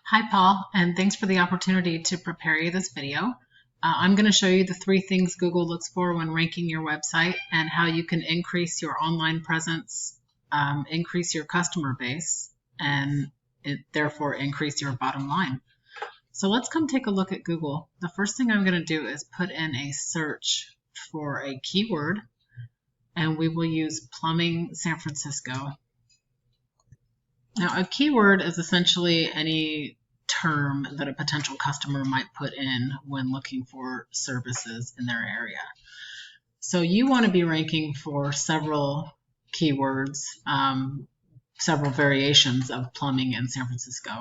Hi, Paul, and thanks for the opportunity to prepare you this video. I'm going to show you the 3 things Google looks for when ranking your website and how you can increase your online presence, increase your customer base, and therefore increase your bottom line. So let's come take a look at Google. The first thing I'm going to do is put in a search for a keyword, and we will use Plumbing San Francisco. Now, a keyword is essentially any term that a potential customer might put in when looking for services in their area. So you want to be ranking for several keywords, several variations of plumbing in San Francisco.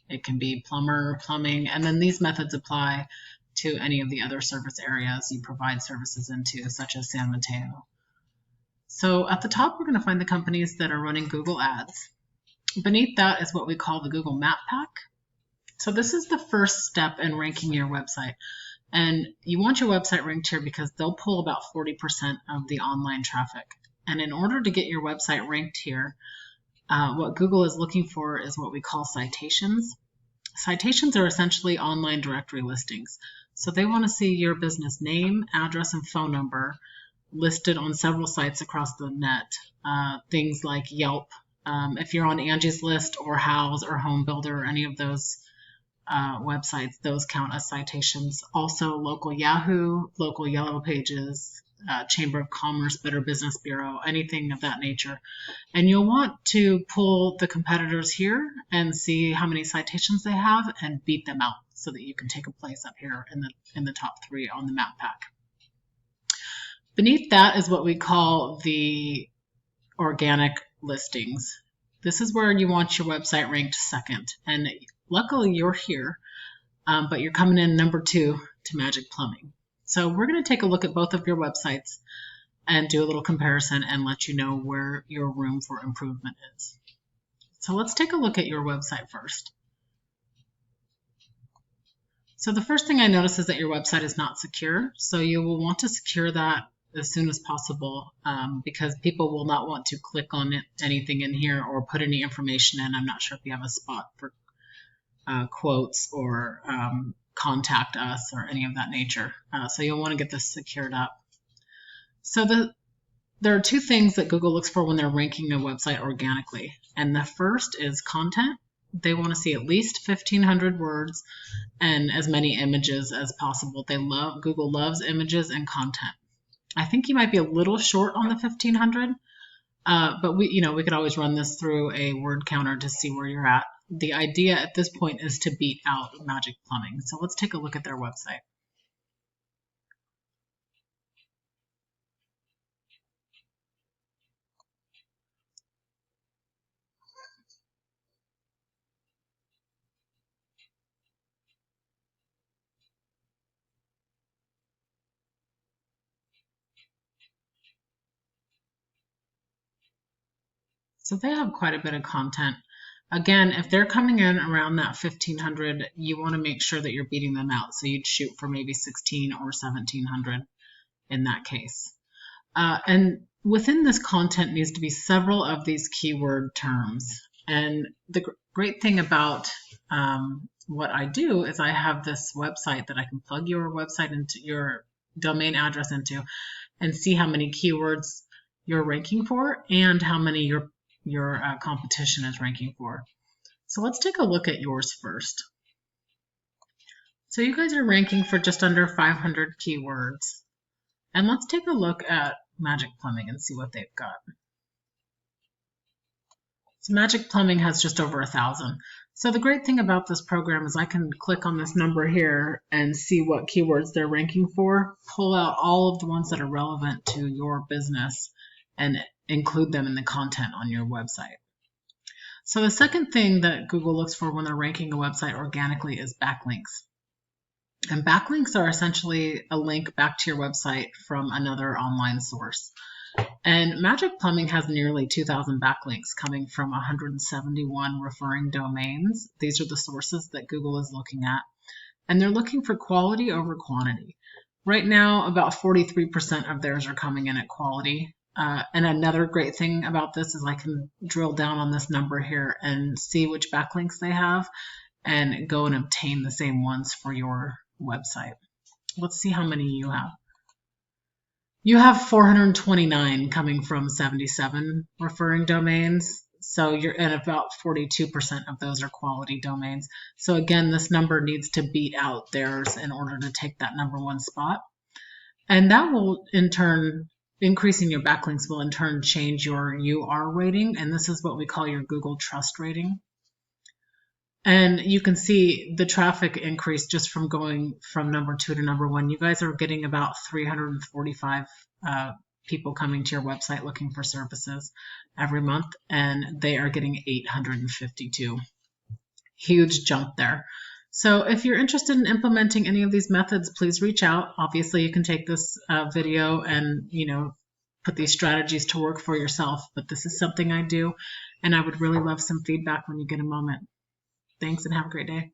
It can be plumber, plumbing, and then these methods apply to any of the other service areas you provide services into, such as San Mateo. So at the top, we're going to find the companies that are running Google Ads. Beneath that is what we call the Google Map Pack. So this is the first step in ranking your website. And you want your website ranked here because they'll pull about 40% of the online traffic. And in order to get your website ranked here, what Google is looking for is what we call citations. Citations are essentially online directory listings. So they want to see your business name, address, and phone number listed on several sites across the net. Things like Yelp. If you're on Angie's List or Houzz or Home Builder or any of those websites, those count as citations. Also local Yahoo, local Yellow Pages, Chamber of Commerce, Better Business Bureau, anything of that nature. And you'll want to pull the competitors here and see how many citations they have and beat them out so that you can take a place up here in the top 3 on the Map Pack. Beneath that is what we call the organic listings. This is where you want your website ranked second. And luckily you're here, but you're coming in number 2 to Magic Plumbing. So we're going to take a look at both of your websites and do a little comparison and let you know where your room for improvement is. So let's take a look at your website first. So the first thing I notice is that your website is not secure. So you will want to secure that as soon as possible because people will not want to click on anything in here or put any information in. I'm not sure if you have a spot for quotes or contact us or any of that nature. So you'll want to get this secured up. So there are 2 things that Google looks for when they're ranking a website organically. And the first is content. They want to see at least 1,500 words and as many images as possible. Google loves images and content. I think you might be a little short on the 1,500, but we could always run this through a word counter to see where you're at. The idea at this point is to beat out Magic Plumbing. So let's take a look at their website. So they have quite a bit of content. Again, if they're coming in around that 1,500, you want to make sure that you're beating them out. So you'd shoot for maybe 1,600 or 1,700 in that case. And within this content needs to be several of these keyword terms. And the great thing about what I do is I have this website that I can plug your website into, your domain address into, and see how many keywords you're ranking for and how many your competition is ranking for. So let's take a look at yours first. So you guys are ranking for just under 500 keywords. And let's take a look at Magic Plumbing and see what they've got. So Magic Plumbing has just over 1,000. So the great thing about this program is I can click on this number here and see what keywords they're ranking for, pull out all of the ones that are relevant to your business, and include them in the content on your website. So the second thing that Google looks for when they're ranking a website organically is backlinks. And backlinks are essentially a link back to your website from another online source. And Magic Plumbing has nearly 2,000 backlinks coming from 171 referring domains. These are the sources that Google is looking at. And they're looking for quality over quantity. Right now, about 43% of theirs are coming in at quality. And another great thing about this is I can drill down on this number here and see which backlinks they have and go and obtain the same ones for your website. Let's see how many you have. You have 429 coming from 77 referring domains. So you're in about 42% of those are quality domains. So again, this number needs to beat out theirs in order to take that #1 spot. And that will in turn, increasing your backlinks will in turn change your UR rating. And this is what we call your Google Trust rating. And you can see the traffic increase just from going from #2 to #1. You guys are getting about 345 people coming to your website looking for services every month, and they are getting 852. Huge jump there. So if you're interested in implementing any of these methods, please reach out. Obviously, you can take this video and, put these strategies to work for yourself, but this is something I do, and I would really love some feedback when you get a moment. Thanks and have a great day.